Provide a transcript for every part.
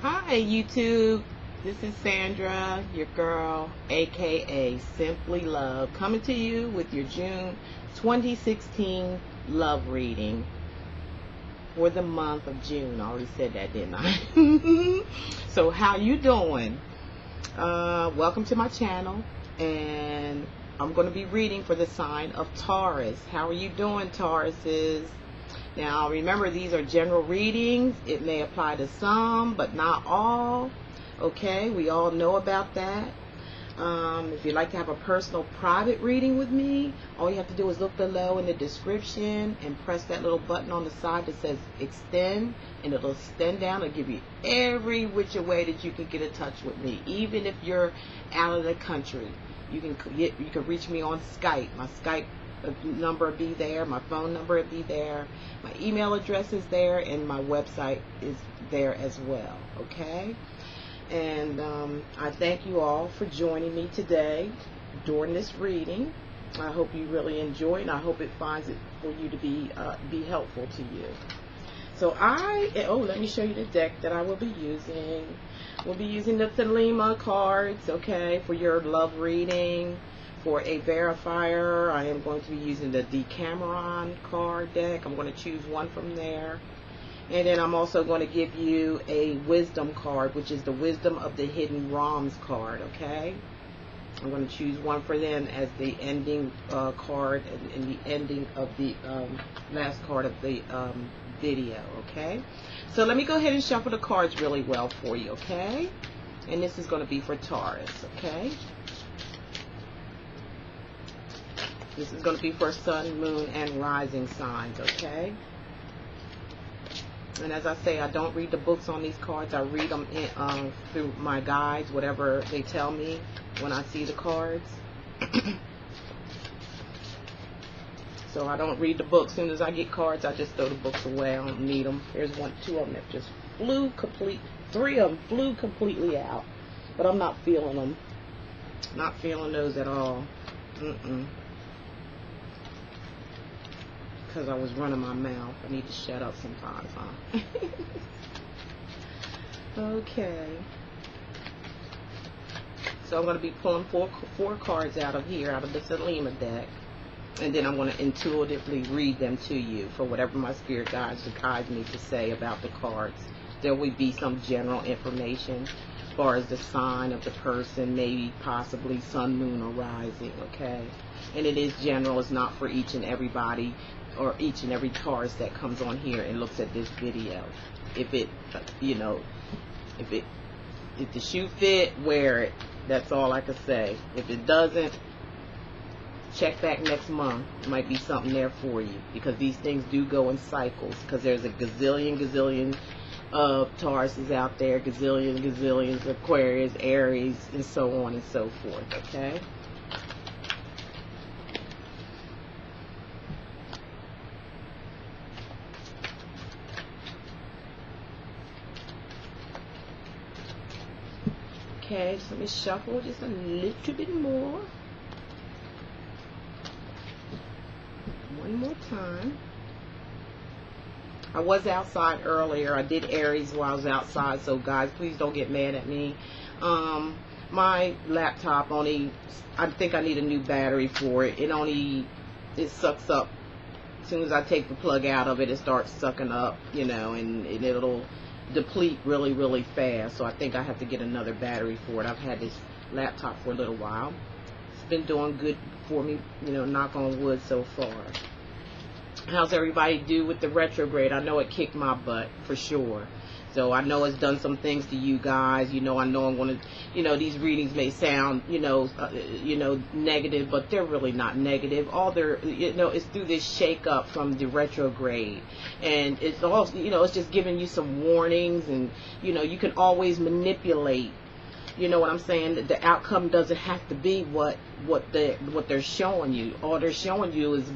Hi YouTube, this is Sandra, your girl, aka Simply Love, coming to you with your June 2016 love reading for the month of June. I already said that, didn't I? So how you doing? Welcome to my channel, and I'm going to be reading for the sign of Taurus. How are you doing, Tauruses? Now, remember, these are general readings. It may apply to some, but not all. Okay, we all know about that. If you'd like to have a personal private reading with me, all you have to do is look below in the description and press that little button on the side that says extend, and it'll extend down and give you every which way that you can get in touch with me. Even if you're out of the country, you can reach me on Skype. My Skype number will be there, my phone number will be there, my email address is there, and my website is there as well. Okay, and I thank you all for joining me today during this reading. I hope you really enjoy it, and I hope it finds it for you to be helpful to you. So let me show you the deck that I will be using. We'll be using the Thelema cards, okay, for your love reading. For a verifier, I am going to be using the Decameron card deck. I'm going to choose one from there. And then I'm also going to give you a wisdom card, which is the Wisdom of the Hidden Realms card, okay? I'm going to choose one for them as the ending card and the ending of the last card of the video, okay? So let me go ahead and shuffle the cards really well for you, okay? And this is going to be for Taurus, okay? This is going to be for sun, moon, and rising signs, okay? And as I say, I don't read the books on these cards. I read them through my guides, whatever they tell me when I see the cards. So I don't read the books. As soon as I get cards, I just throw the books away. I don't need them. There's two of them that just three of them flew completely out. But I'm not feeling them. Not feeling those at all. Because I was running my mouth. I need to shut up sometimes, huh? Okay. So I'm going to be pulling four cards out of here, out of the Thelema deck. And then I'm going to intuitively read them to you for whatever my spirit guides me to say about the cards. There will be some general information as far as the sign of the person, maybe possibly sun, moon, or rising, okay? And it is general. It's not for each and everybody or each and every Taurus that comes on here and looks at this video. If it, if the shoe fit, wear it. That's all I can say. If it doesn't, check back next month. It might be something there for you, because these things do go in cycles, because there's a gazillion of Tauruses out there, gazillions Aquarius, Aries, and so on and so forth, okay? Okay, so let me shuffle just a little bit more. One more time. I was outside earlier. I did Aries while I was outside, so guys, please don't get mad at me. My laptop I think I need a new battery for it. It sucks up. As soon as I take the plug out of it, it starts sucking up, and it'll deplete really fast. So I think I have to get another battery for it. I've had this laptop for a little while. It's been doing good for me, knock on wood so far. How's everybody do with the retrograde? I know it kicked my butt for sure. So I know it's done some things to you guys. I know I'm going to, these readings may sound, negative, but they're really not negative. All they're, it's through this shake up from the retrograde. And it's also, it's just giving you some warnings, and, you can always manipulate. You know what I'm saying? The outcome doesn't have to be what they're showing you. All they're showing you is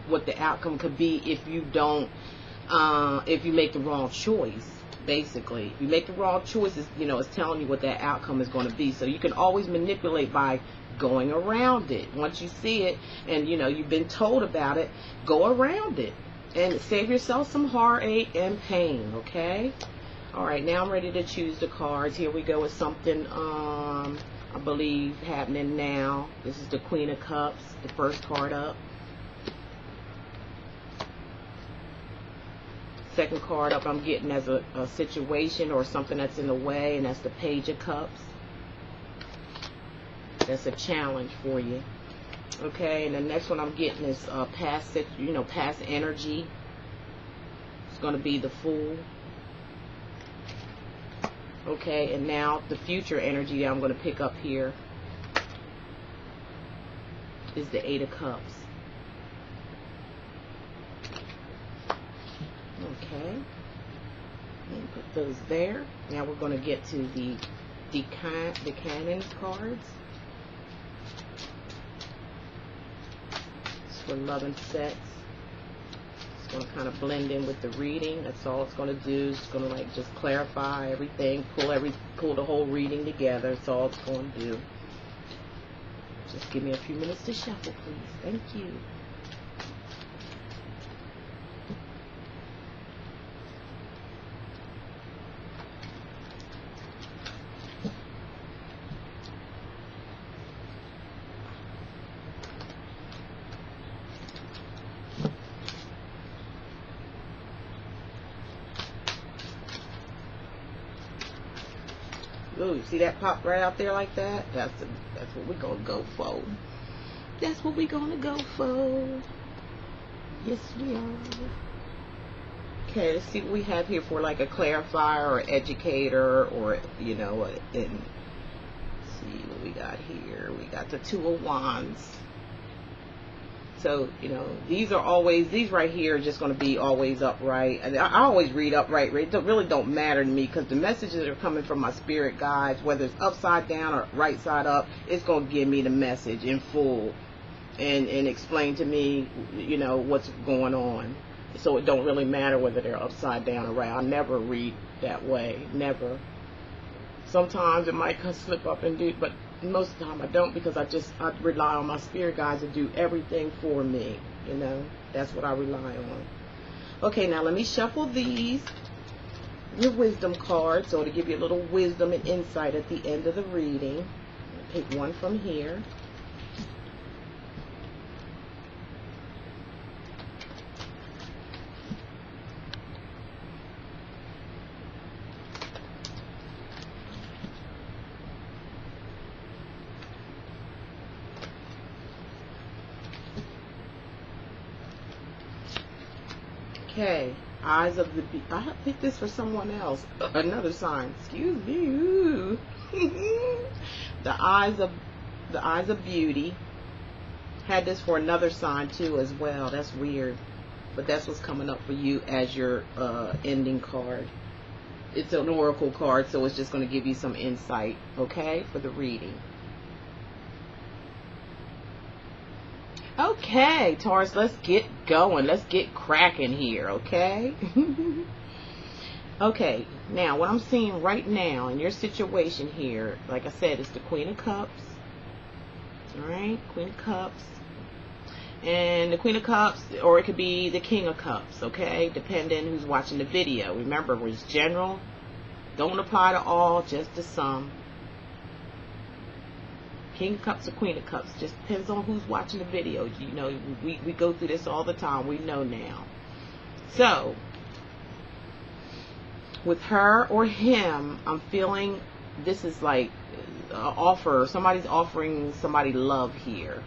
what the outcome could be if you don't, if you make the wrong choice. Basically, if you make the wrong choices, it's telling you what that outcome is going to be. So you can always manipulate by going around it. Once you see it, and you've been told about it, go around it and save yourself some heartache and pain. Okay. All right, now I'm ready to choose the cards. Here we go with something I believe happening now. This is the Queen of Cups, the first card up. Second card up I'm getting as a situation or something that's in the way, and that's the Page of Cups. That's a challenge for you. Okay, and the next one I'm getting is past energy. It's going to be the Fool. Okay, and now the future energy that I'm going to pick up here is the Eight of Cups. Okay, and put those there. Now we're going to get to the Decanon cards. It's for love and sex. It's going to kind of blend in with the reading. That's all it's going to do. It's going to like just clarify everything, pull the whole reading together. That's all it's going to do. Just give me a few minutes to shuffle, please. Thank you. Ooh, see that pop right out there like that? That's what we're gonna go for. That's what we're gonna go for. Yes, we are. Okay, let's see what we have here for like a clarifier or educator, or you know, let's see what we got here. We got the Two of Wands. So, you know, these right here are just going to be always upright. And I always read upright. It really don't matter to me, because the messages that are coming from my spirit guides, whether it's upside down or right side up, it's going to give me the message in full and explain to me, you know, what's going on. So it don't really matter whether they're upside down or right. I never read that way. Never. Sometimes it might slip up and do, but most of the time I don't, because I rely on my spirit guides to do everything for me. You know, that's what I rely on. Okay, now let me shuffle these, your wisdom cards, so to give you a little wisdom and insight at the end of the reading. Pick one from here. Okay, eyes of the beast. I picked this for someone else. Another sign. Excuse me. Ooh. the eyes of beauty. Had this for another sign too as well. That's weird, but that's what's coming up for you as your ending card. It's an oracle card, so it's just going to give you some insight, okay, for the reading. Okay, Taurus, let's get going. Let's get cracking here, okay? Okay, now what I'm seeing right now in your situation here, like I said, it's the Queen of Cups. Alright, Queen of Cups. And the Queen of Cups, or it could be the King of Cups, okay? Depending who's watching the video. Remember, it's general. Don't apply to all, just to some. King of Cups or Queen of Cups, just depends on who's watching the video. You know, we go through this all the time. We know now. So, with her or him, I'm feeling this is like an offer. Somebody's offering somebody love here.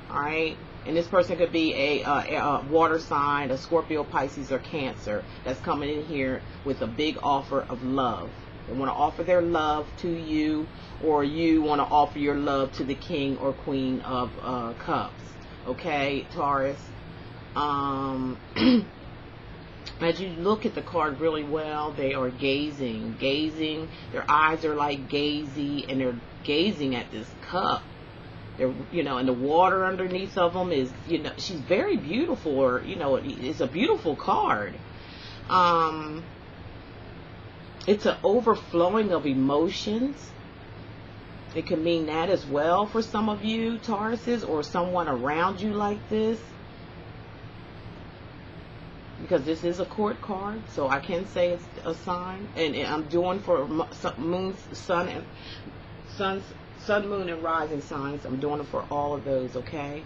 All right, and this person could be a water sign, a Scorpio, Pisces, or Cancer that's coming in here with a big offer of love. They want to offer their love to you, or you want to offer your love to the King or Queen of Cups. Okay, Taurus. As you look at the card really well, they are gazing. Their eyes are like gazy, and they're gazing at this cup. They're, you know, and the water underneath of them is, you know, she's very beautiful, or, you know, it's a beautiful card. It's an overflowing of emotions. It can mean that as well for some of you, Tauruses, or someone around you like this. because this is a court card, so I can say it's a sign. And I'm doing for moon, sun, and sun, moon, and rising signs. I'm doing it for all of those, okay?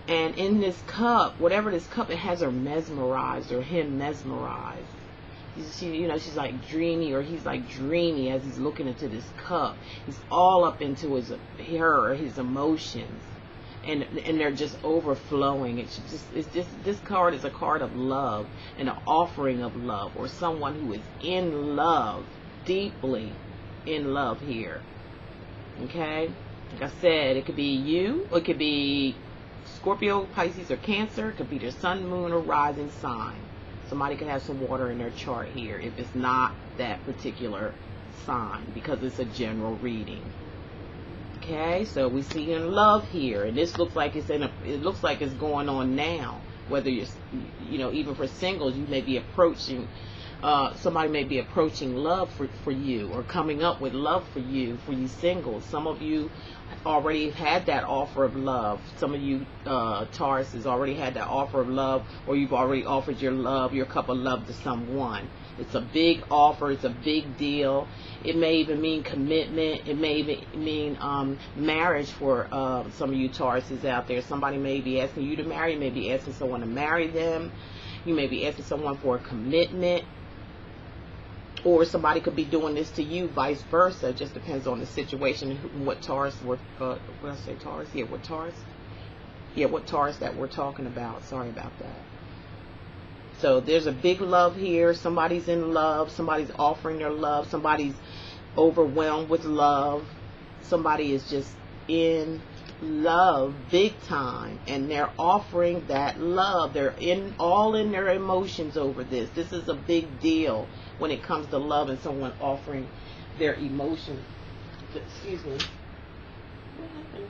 And in this cup, whatever this cup, it has her mesmerized, or him mesmerized. She's like dreamy, or he's like dreamy as he's looking into this cup. He's all up into his emotions, and they're just overflowing. This card is a card of love, and an offering of love, or someone who is in love, deeply in love here. Okay, like I said, it could be you, or it could be Scorpio, Pisces, or Cancer. It could be their sun, moon, or rising sign. Somebody could have some water in their chart here if it's not that particular sign, because it's a general reading. Okay, so we see in love here, and this looks like it looks like it's going on now. Whether you're, even for singles, you may be approaching, somebody may be approaching love for you, or coming up with love for you singles. Some of you already had that offer of love. Some of you Taurus has already had that offer of love, or you've already offered your cup of love to someone. It's a big offer. It's a big deal. It may even mean commitment. It may even mean marriage for some of you Tauruses out there. Somebody may be asking you to marry. You may be asking someone to marry them. You may be asking someone for a commitment. Or somebody could be doing this to you, vice versa. It just depends on the situation and what Taurus what I say Taurus? Yeah, what Taurus? Yeah, what Taurus that we're talking about. Sorry about that. So there's a big love here. Somebody's in love. Somebody's offering their love. Somebody's overwhelmed with love. Somebody is just in love big time, and they're offering that love. They're all in their emotions over this. This is a big deal when it comes to love and someone offering their emotions. Excuse me. What happened?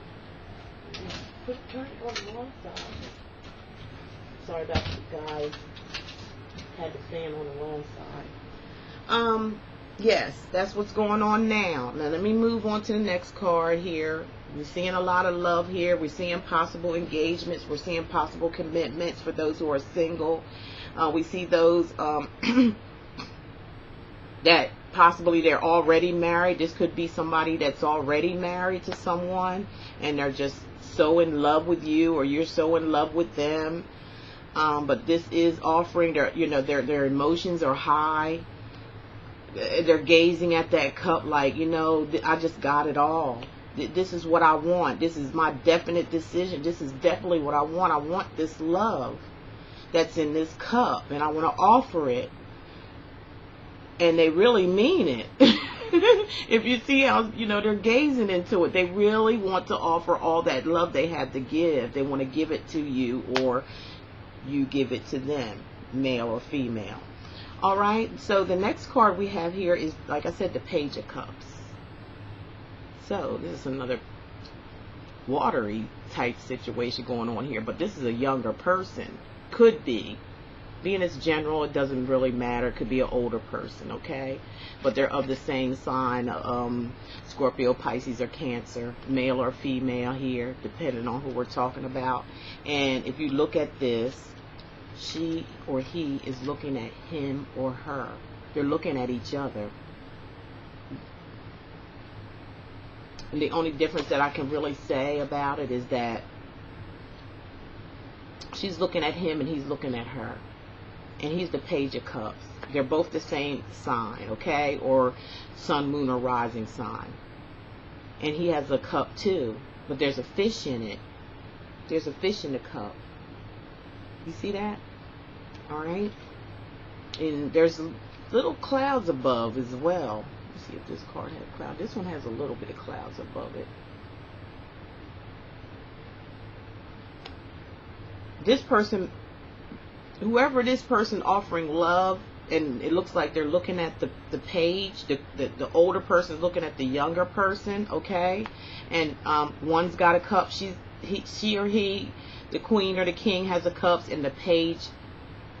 Turn it on the wrong side. Sorry about you guys. Had the fan on the wrong side. Yes, that's what's going on now. Now let me move on to the next card here. We're seeing a lot of love here. We're seeing possible engagements. We're seeing possible commitments for those who are single. We see those that possibly they're already married. This could be somebody that's already married to someone, and they're just so in love with you, or you're so in love with them. But this is offering their emotions are high. They're gazing at that cup like, I just got it all. This is what I want. This is my definite decision. This is definitely what I want. I want this love that's in this cup, and I want to offer it. And they really mean it. If you see how, they're gazing into it. They really want to offer all that love they have to give. They want to give it to you, or you give it to them, male or female. All right, so the next card we have here is, like I said, the Page of Cups. So this is another watery type situation going on here, but this is a younger person. Could be. Being it's general, it doesn't really matter. It could be an older person, okay? But they're of the same sign, Scorpio, Pisces, or Cancer, male or female here, depending on who we're talking about. And if you look at this, she or he is looking at him or her. They're looking at each other. And the only difference that I can really say about it is that she's looking at him and he's looking at her. And he's the Page of Cups. They're both the same sign, okay? Or sun, moon, or rising sign. And he has a cup too, but there's a fish in it. There's a fish in the cup. You see that? All right. And there's little clouds above as well. Let's see if this card has a cloud. This one has a little bit of clouds above it. This person, whoever this person offering love, and it looks like they're looking at the page, the older person's looking at the younger person, okay? And one's got a cup, she or he, the queen or the king has a cups, and the page,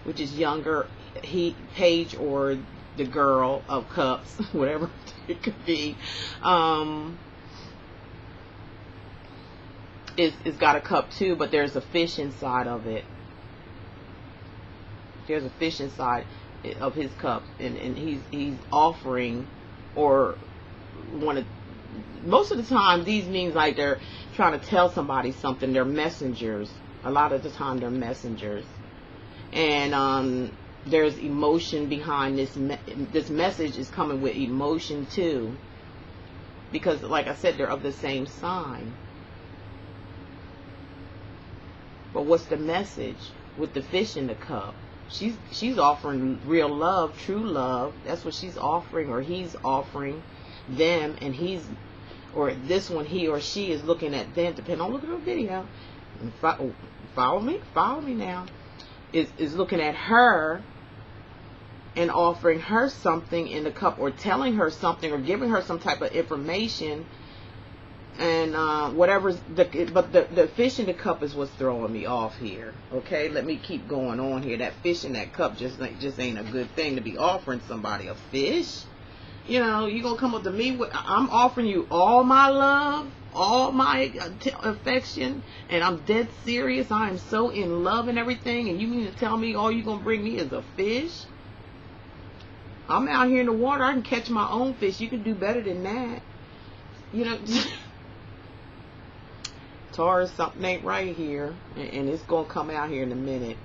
which is younger, page or the girl of cups, whatever it could be, is got a cup too, but there's a fish inside of it. There's a fish inside of his cup, and he's offering, or one of, most of the time these means like they're trying to tell somebody something. They're messengers. A lot of the time they're messengers, and there's emotion behind this. This message is coming with emotion too, because like I said, they're of the same sign. But what's the message with the fish in the cup? She's offering real love, true love. That's what she's offering, or he's offering them, and he's, or this one, he or she is looking at them, depending on, look at the video. Follow me now. Is looking at her and offering her something in the cup, or telling her something, or giving her some type of information. And whatever's the fish in the cup is what's throwing me off here. Okay, let me keep going on here. That fish in that cup just ain't a good thing to be offering somebody a fish. You know, you gonna come up to me with, I'm offering you all my love, all my affection, and I'm dead serious. I am so in love and everything, and you mean to tell me all you gonna bring me is a fish? I'm out here in the water. I can catch my own fish. You can do better than that. You know. Taurus, something ain't right here, and it's gonna come out here in a minute.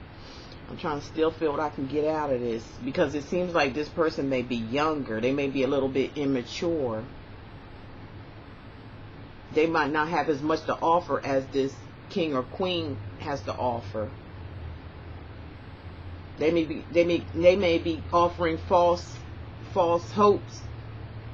I'm trying to still feel what I can get out of this, because it seems like this person may be younger. They may be a little bit immature. They might not have as much to offer as this king or queen has to offer. They may be offering false hopes.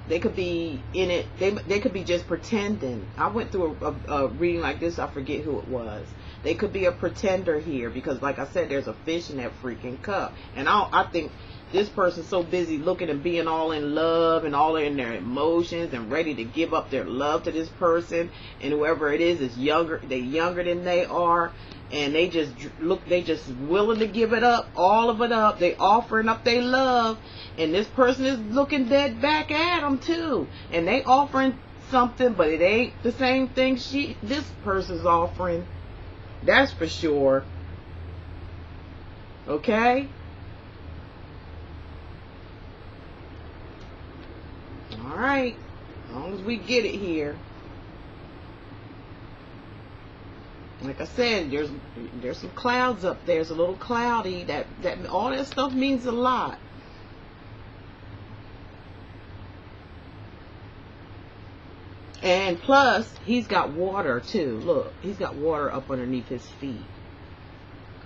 They could be in it. They could be just pretending. I went through a reading like this. I forget who it was. They could be a pretender here, because like I said, there's a fish in that freaking cup. And I think this person's so busy looking and being all in love and all in their emotions and ready to give up their love to this person. And whoever it is younger. They're younger than they are. And they just willing to give it up, all of it up. They offering up their love, and this person is looking dead back at them too. And they offering something, but it ain't the same thing this person's offering. That's for sure. Okay? All right. As long as we get it here. Like I said, there's some clouds up there. It's a little cloudy. That all that stuff means a lot. And plus, he's got water too. Look, he's got water up underneath his feet.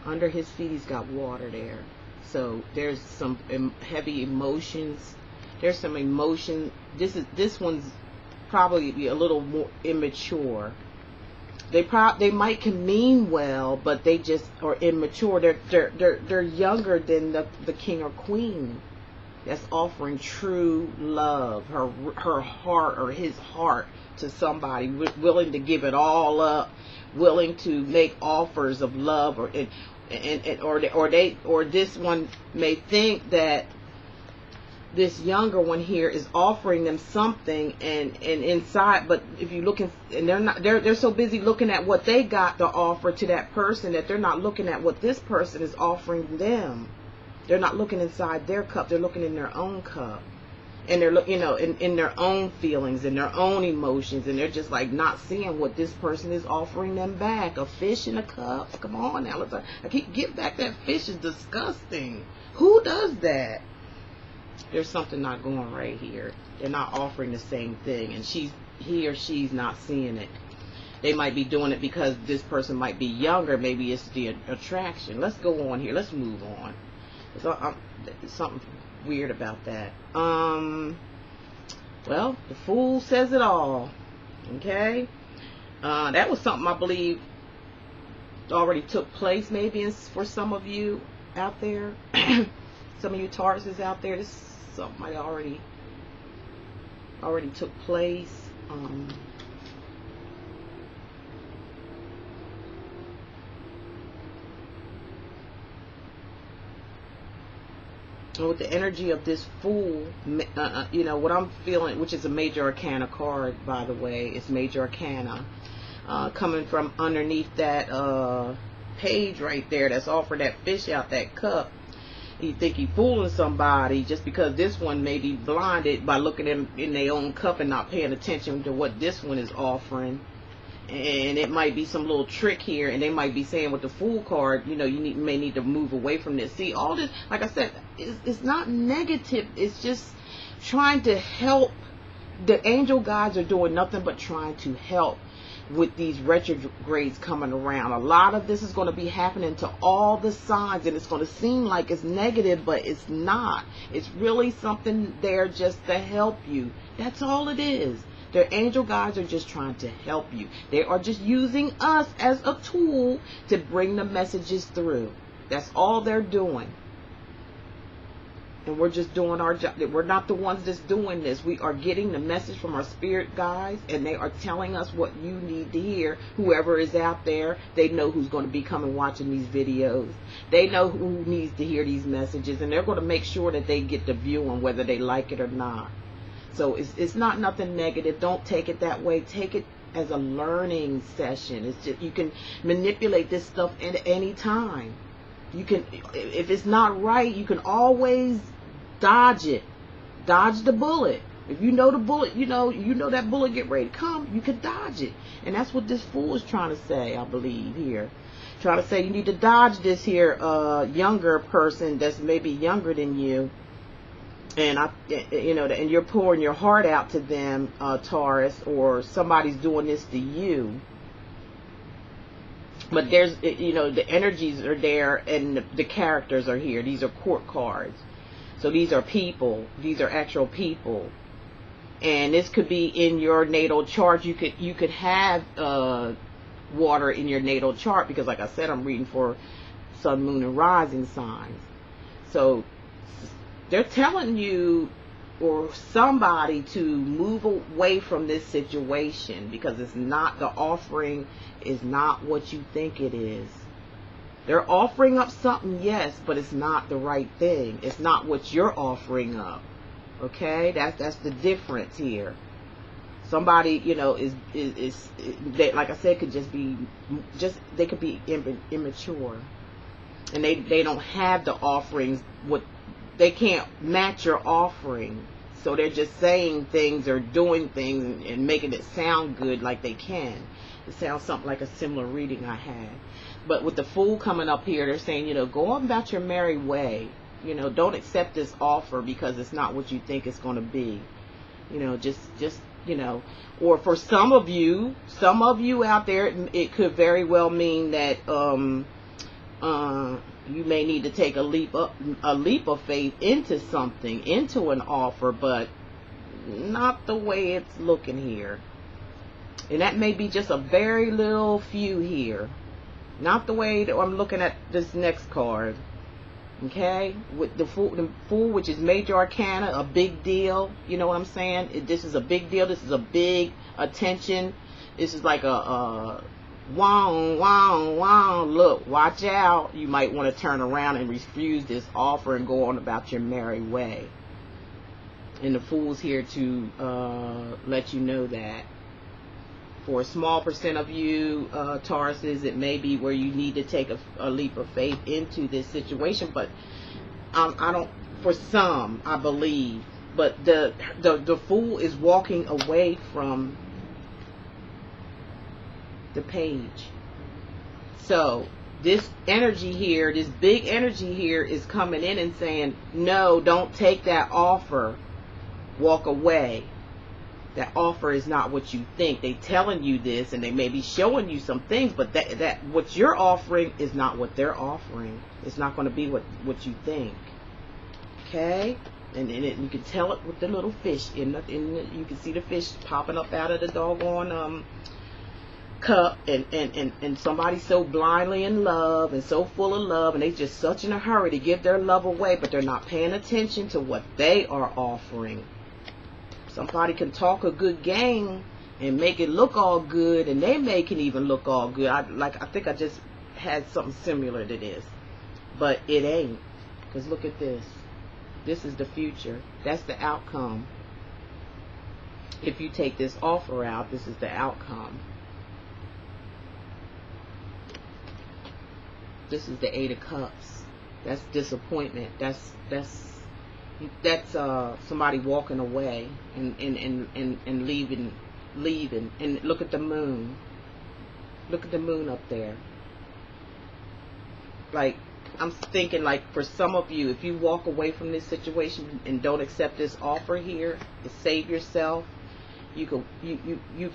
Under his feet, he's got water there. So there's some heavy emotions. There's some emotion. This one's probably a little more immature. They might can mean well, but they just are immature. They're younger than the king or queen that's offering true love, her heart or his heart to somebody, willing to give it all up, willing to make offers of love, or this one may think that this younger one here is offering them something, and inside, but if you look and they're so busy looking at what they got to offer to that person that they're not looking at what this person is offering them. They're not looking inside their cup. They're looking in their own cup, and they're in their own feelings and their own emotions, and they're just like not seeing what this person is offering them back. A fish in a cup. Come on now, I keep getting back. That fish is disgusting. Who does that? There's something not going right here. They're not offering the same thing, and he or she's not seeing it. They might be doing it because this person might be younger. Maybe it's the attraction. Let's go on here. Let's move on. There's something weird about that. Well, the Fool says it all. Okay? That was something I believe already took place, maybe for some of you out there. Some of you Tauruses out there, this is something might already took place. With the energy of this Fool, what I'm feeling, which is a Major Arcana card, by the way, it's Major Arcana, coming from underneath that page right there that's offered that fish out that cup. he think he fooling somebody just because this one may be blinded by looking in their own cup and not paying attention to what this one is offering. And it might be some little trick here, and they might be saying with the Fool card, you know, you may need to move away from this. See, all this, like I said, it's not negative. It's just trying to help. The angel guides are doing nothing but trying to help with these retrogrades coming around. A lot of this is going to be happening to all the signs, and it's going to seem like it's negative, but it's not. It's really something there just to help you. That's all it is. Their angel guides are just trying to help you. They are just using us as a tool to bring the messages through. That's all they're doing. And we're just doing our job. We're not the ones that's doing this. We are getting the message from our spirit guides, and they are telling us what you need to hear. Whoever is out there, they know who's going to be coming watching these videos. They know who needs to hear these messages, and they're going to make sure that they get the view on whether they like it or not. So it's not nothing negative. Don't take it that way. Take it as a learning session. It's just, you can manipulate this stuff at any time. You can, if it's not right, you can always dodge it. Dodge the bullet. If you know the bullet, you know that bullet get ready to come, you can dodge it. And that's what this Fool is trying to say, I believe, here. Trying to say you need to dodge this here younger person that's maybe younger than you. And and you're pouring your heart out to them, Taurus, or somebody's doing this to you. But there's, the energies are there, and the characters are here. These are court cards. So these are people. These are actual people. And this could be in your natal chart. You could have water in your natal chart, because like I said, I'm reading for sun, moon, and rising signs. So they're telling you or somebody to move away from this situation, because it's not, the offering is not what you think it is. They're offering up something, yes, but it's not the right thing. It's not what you're offering up. Okay, that's the difference here. Somebody, is they, like I said, could just be they could be immature, and they don't have the offerings. They can't match your offering, so they're just saying things or doing things and making it sound good, like they can. It sounds something like a similar reading I had. But with the Fool coming up here, they're saying, go on about your merry way. Don't accept this offer because it's not what you think it's going to be. Or for some of you out there, it could very well mean that you may need to take a leap of faith into something, into an offer, but not the way it's looking here. And that may be just a very little few here. Not the way that I'm looking at this next card. Okay? With the Fool, which is major arcana, a big deal. You know what I'm saying? This is a big deal. This is a big attention. This is like a wow, wow, wow. Look, watch out. You might want to turn around and refuse this offer and go on about your merry way. And the Fool's here to let you know that. For a small percent of you, Tauruses, it may be where you need to take a leap of faith into this situation. But I don't. For some, I believe. But the Fool is walking away from the page. So this energy here, this big energy here, is coming in and saying, no, don't take that offer. Walk away. That offer is not what you think. They telling you this, and they may be showing you some things, but that what you're offering is not what they're offering. It's not going to be what you think. Okay? And you can tell it with the little fish you can see the fish popping up out of the doggone cup, and somebody's so blindly in love and so full of love, and they just such in a hurry to give their love away, but they're not paying attention to what they are offering. Somebody can talk a good game and make it look all good, and they make it even look all good. I think I just had something similar to this, but it ain't. Because look at this. This is the future. That's the outcome. If you take this offer out, this is the outcome. This is the Eight of Cups. That's disappointment. That's somebody walking away and leaving. And look at the moon. Look at the moon up there. Like, I'm thinking, like, for some of you, if you walk away from this situation and don't accept this offer here to save yourself, you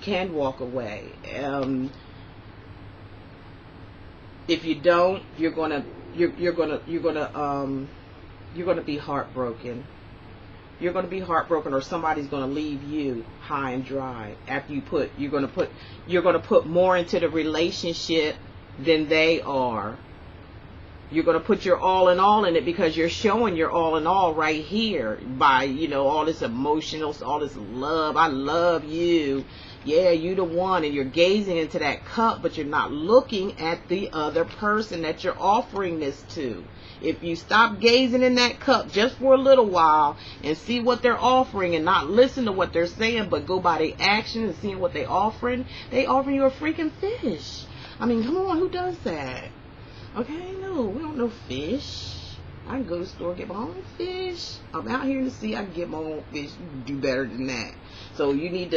can walk away. If you don't, you're gonna be heartbroken. You're gonna be heartbroken, or somebody's gonna leave you high and dry after you're gonna put more into the relationship than they are. You're going to put your all in it because you're showing your all in all right here by, all this emotional, all this love. I love you. Yeah, you the one, and you're gazing into that cup, but you're not looking at the other person that you're offering this to. If you stop gazing in that cup just for a little while and see what they're offering and not listen to what they're saying, but go by the action and seeing what they're offering you a freaking fish. I mean, come on, who does that? Okay, no, we don't know fish. I can go to the store and get my own fish. I'm out here in the sea, I can get my own fish. You can do better than that. So you need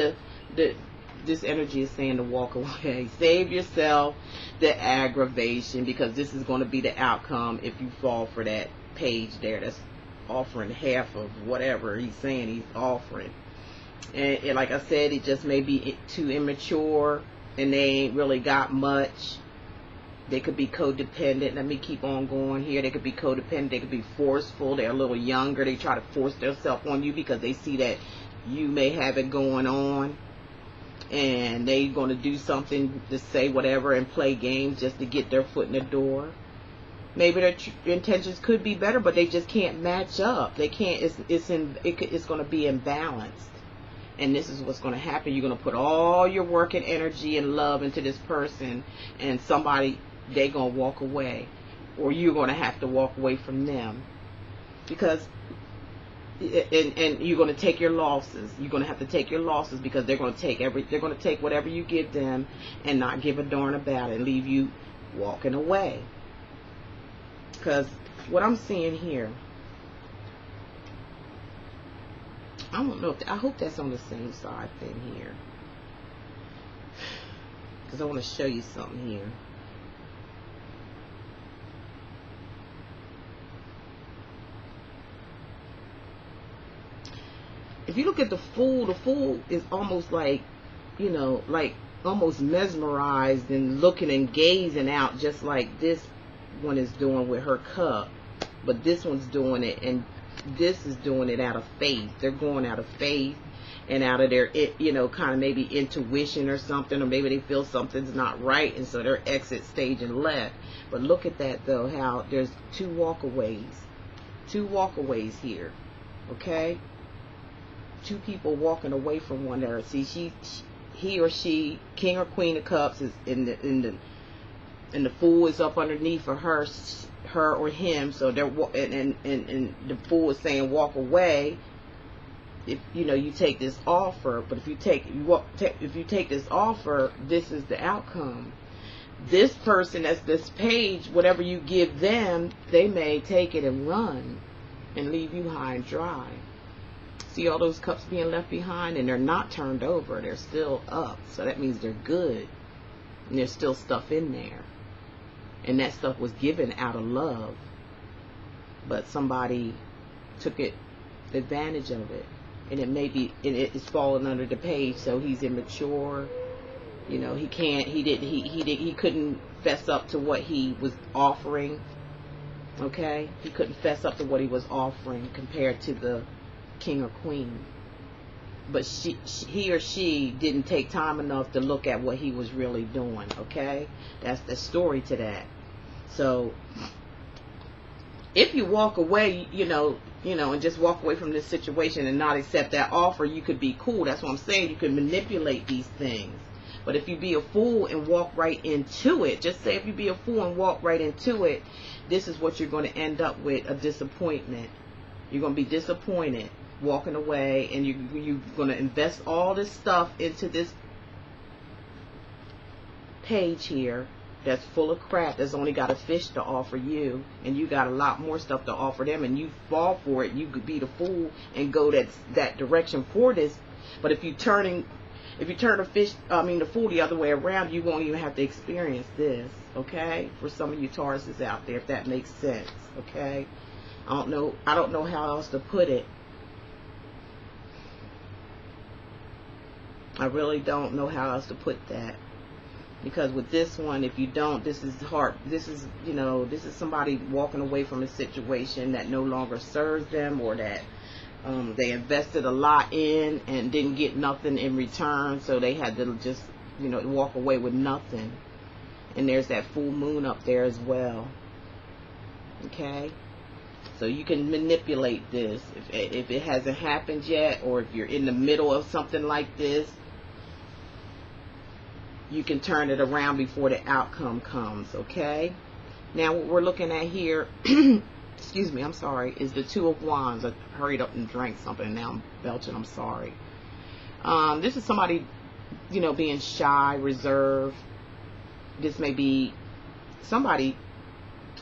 this energy is saying to walk away. Save yourself the aggravation, because this is going to be the outcome if you fall for that page there that's offering half of whatever he's saying he's offering. And like I said, it just may be too immature and they ain't really got much. They could be codependent. Let me keep on going here. They could be codependent. They could be forceful. They're a little younger. They try to force themselves on you because they see that you may have it going on. And they're going to do something to say whatever and play games just to get their foot in the door. Maybe their intentions could be better, but they just can't match up. They can't. It's going to be imbalanced. And this is what's going to happen. You're going to put all your work and energy and love into this person, and they're going to walk away, or you're going to have to walk away from them, because and you're going to take your losses. You're going to have to take your losses, because they're going to take whatever you give them and not give a darn about it and leave you walking away. Because what I'm seeing here, I don't know I hope that's on the same side thing here, because I want to show you something here. If you look at the Fool is almost like, like almost mesmerized and looking and gazing out, just like this one is doing with her cup. But this one's doing it, and this is doing it out of faith. They're going out of faith and out of their, kind of maybe intuition or something, or maybe they feel something's not right, and so they're exit stage and left. But look at that, though, how there's two walkaways here, okay? Two people walking away from one another. See, he or she, King or Queen of Cups, is in the Fool is up underneath for her or him. So they're and the Fool is saying walk away. If you take this offer, but if you take this offer, this is the outcome. This person, that's this page, whatever you give them, they may take it and run and leave you high and dry. See all those cups being left behind, and they're not turned over. They're still up. So that means they're good. And there's still stuff in there. And that stuff was given out of love. But somebody took advantage of it. And it's falling under the page. So he's immature. He couldn't fess up to what he was offering. Okay? He couldn't fess up to what he was offering compared to the King or Queen. But he or she didn't take time enough to look at what he was really doing. Okay, that's the story to that. So if you walk away, and just walk away from this situation and not accept that offer, you could be cool. That's what I'm saying. You could manipulate these things. But if you be a fool and walk right into it, just say if you be a fool and walk right into it, this is what you're going to end up with: a disappointment. You're going to be disappointed walking away, and you're going to invest all this stuff into this page here, that's full of crap, that's only got a fish to offer you, and you got a lot more stuff to offer them, and you fall for it. You could be the fool and go that direction for this. But if you turn the fool the other way around, you won't even have to experience this. Okay, for some of you Tauruses out there, if that makes sense. Okay, I don't know how else to put it. I really don't know how else to put that. Because with this one, if you don't, this is hard. This is, this is somebody walking away from a situation that no longer serves them, or that they invested a lot in and didn't get nothing in return, so they had to just, walk away with nothing. And there's that full moon up there as well. Okay? So you can manipulate this. If it hasn't happened yet, or if you're in the middle of something like this, you can turn it around before the outcome comes. Okay? Now what we're looking at here, excuse me, I'm sorry, is the Two of Wands. I hurried up and drank something, and now I'm belching. I'm sorry. This is somebody, being shy, reserved. This may be somebody,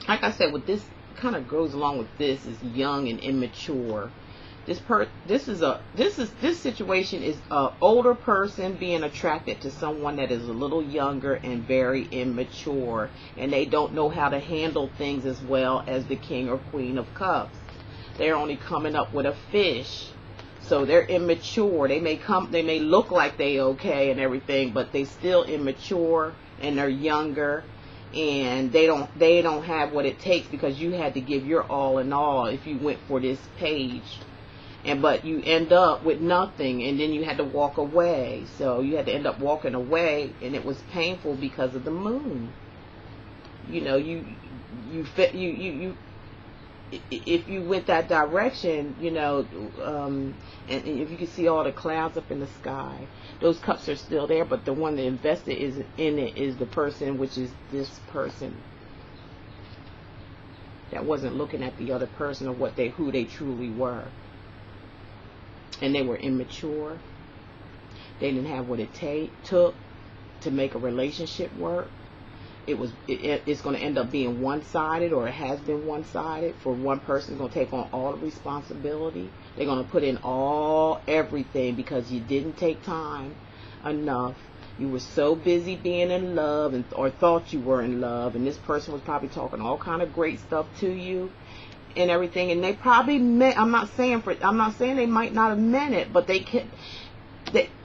like I said, with this kind of goes along with this, is young and immature. This situation is a older person being attracted to someone that is a little younger and very immature, and they don't know how to handle things as well as the King or Queen of Cups. They're only coming up with a fish, so they're immature. They may look like they okay and everything, but they still immature, and they're younger, and they don't have what it takes, because you had to give your all in all if you went for this page. But you end up with nothing, and then you had to walk away. So you had to end up walking away, and it was painful because of the moon. If you went that direction, and if you can see all the clouds up in the sky, those cups are still there, but the one that invested in it is the person, which is this person that wasn't looking at the other person or who they truly were. And they were immature. They didn't have what it took to make a relationship work. It's going to end up being one-sided, or it has been one-sided. For one person, it's going to take on all the responsibility. They're going to put in everything because you didn't take time enough. You were so busy being in love, or thought you were in love, and this person was probably talking all kind of great stuff to you and everything, and they probably meant, I'm not saying they might not have meant it, but they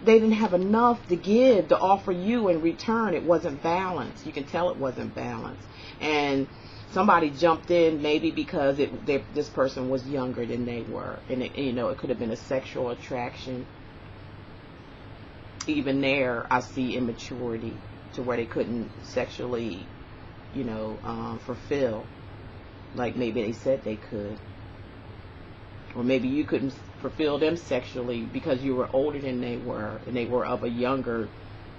didn't have enough to give, to offer you in return. It wasn't balanced. You can tell it wasn't balanced. And somebody jumped in, maybe because this person was younger than they were, and it could have been a sexual attraction. Even there, I see immaturity to where they couldn't sexually, fulfill like maybe they said they could. Or maybe you couldn't fulfill them sexually because you were older than they were, and they were of a younger,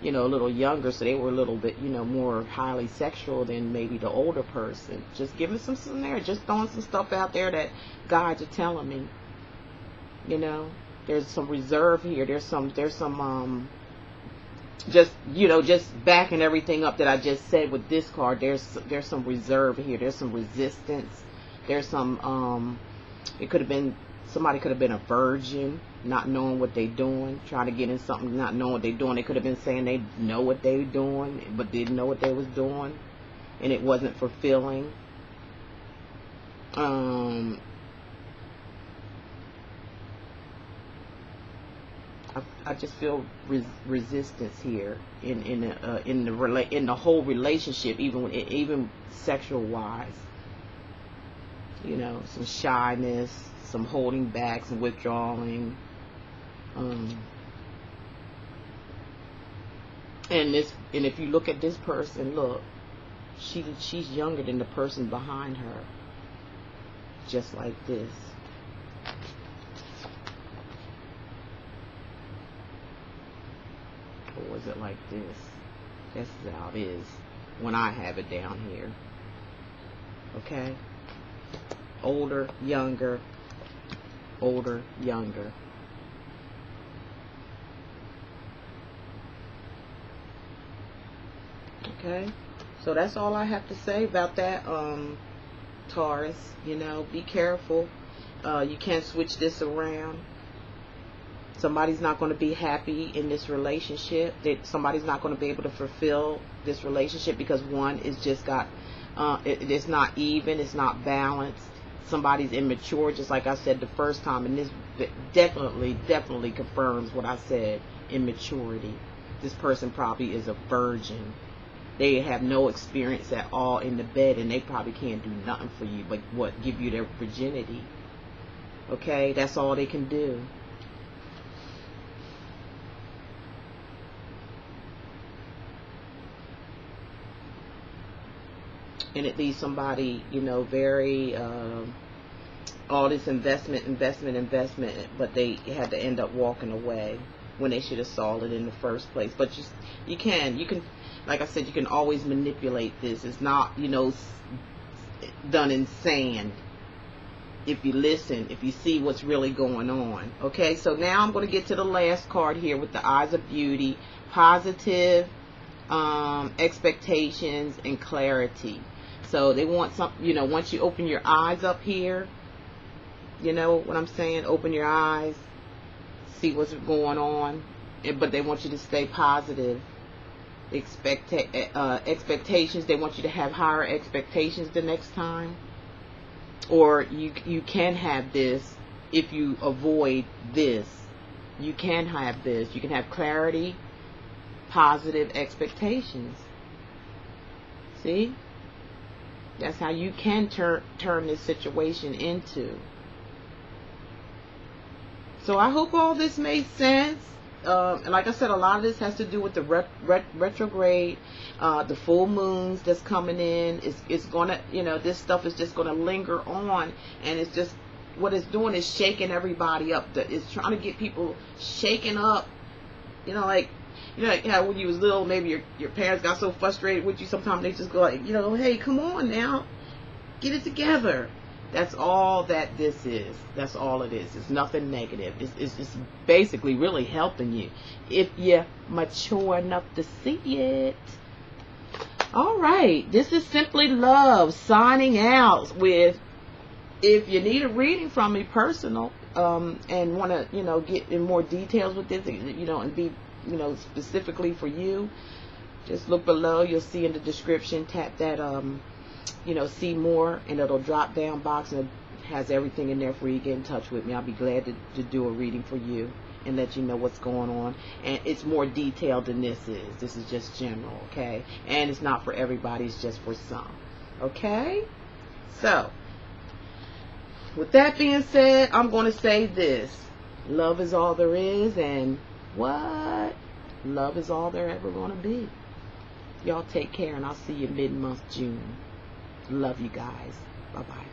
a little younger, so they were a little bit, more highly sexual than maybe the older person. Just giving some there, just throwing some stuff out there that guides are telling me. There's some reserve here. There's some just backing everything up that I just said with this card. There's some reserve here. There's some resistance. There's some somebody could have been a virgin, not knowing what they're doing, trying to get in something, not knowing what they're doing. They could have been saying they know what they were doing, but didn't know what they was doing, and it wasn't fulfilling. I just feel resistance here in the whole relationship, even sexual wise. Some shyness, some holding back, some withdrawing. And if you look at this person, look, she's younger than the person behind her, just like this. Or was it like this? That's how it is when I have it down here. Okay? Older, younger, older, younger. Okay? So that's all I have to say about that, Taurus. You know, be careful. You can't switch this around. Somebody's not going to be happy in this relationship. Somebody's not going to be able to fulfill this relationship because one is just got, it's not even, it's not balanced. Somebody's immature, just like I said the first time, and this definitely confirms what I said, immaturity. This person probably is a virgin. They have no experience at all in the bed, and they probably can't do nothing for you but what, give you their virginity. Okay, that's all they can do. And it leaves somebody, you know, very, all this investment, but they had to end up walking away when they should have saw it in the first place. But you can, like I said, you can always manipulate this. It's not, you know, done in sand. If you listen, if you see what's really going on. Okay, so now I'm going to get to the last card here with the Eyes of Beauty. Positive expectations and clarity. So they want some, you know, once you open your eyes up here, you know what I'm saying? Open your eyes, see what's going on, but they want you to stay positive. Expectations, they want you to have higher expectations the next time. Or you can have this if you avoid this. You can have this. You can have clarity, positive expectations. See? That's how you can turn this situation into. So I hope all this made sense. And like I said, a lot of this has to do with the retrograde, the full moons that's coming in. It's gonna, you know, this stuff is just gonna linger on, and it's just, what it's doing is shaking everybody up. It's trying to get people shaken up. You know, like, you know, how when you was little, maybe your parents got so frustrated with you, sometimes they just go like, you know, hey, come on now, get it together. That's all that this is. That's all it is. It's nothing negative. It's just basically really helping you if you're mature enough to see it. All right. This is Simply Love signing out with, if you need a reading from me personal, and want to, you know, get in more details with this, you know, and be, you know, specifically for you, just look below. You'll see in the description, tap that, you know, see more, and it'll drop down box, and it has everything in there for you to get in touch with me. I'll be glad to do a reading for you and let you know what's going on. And it's more detailed than this is. This is just general, okay? And it's not for everybody. It's just for some, okay? So, with that being said, I'm going to say this. Love is all there is, and what? Love is all there ever going to be. Y'all take care, and I'll see you mid-month June. Love you guys. Bye-bye.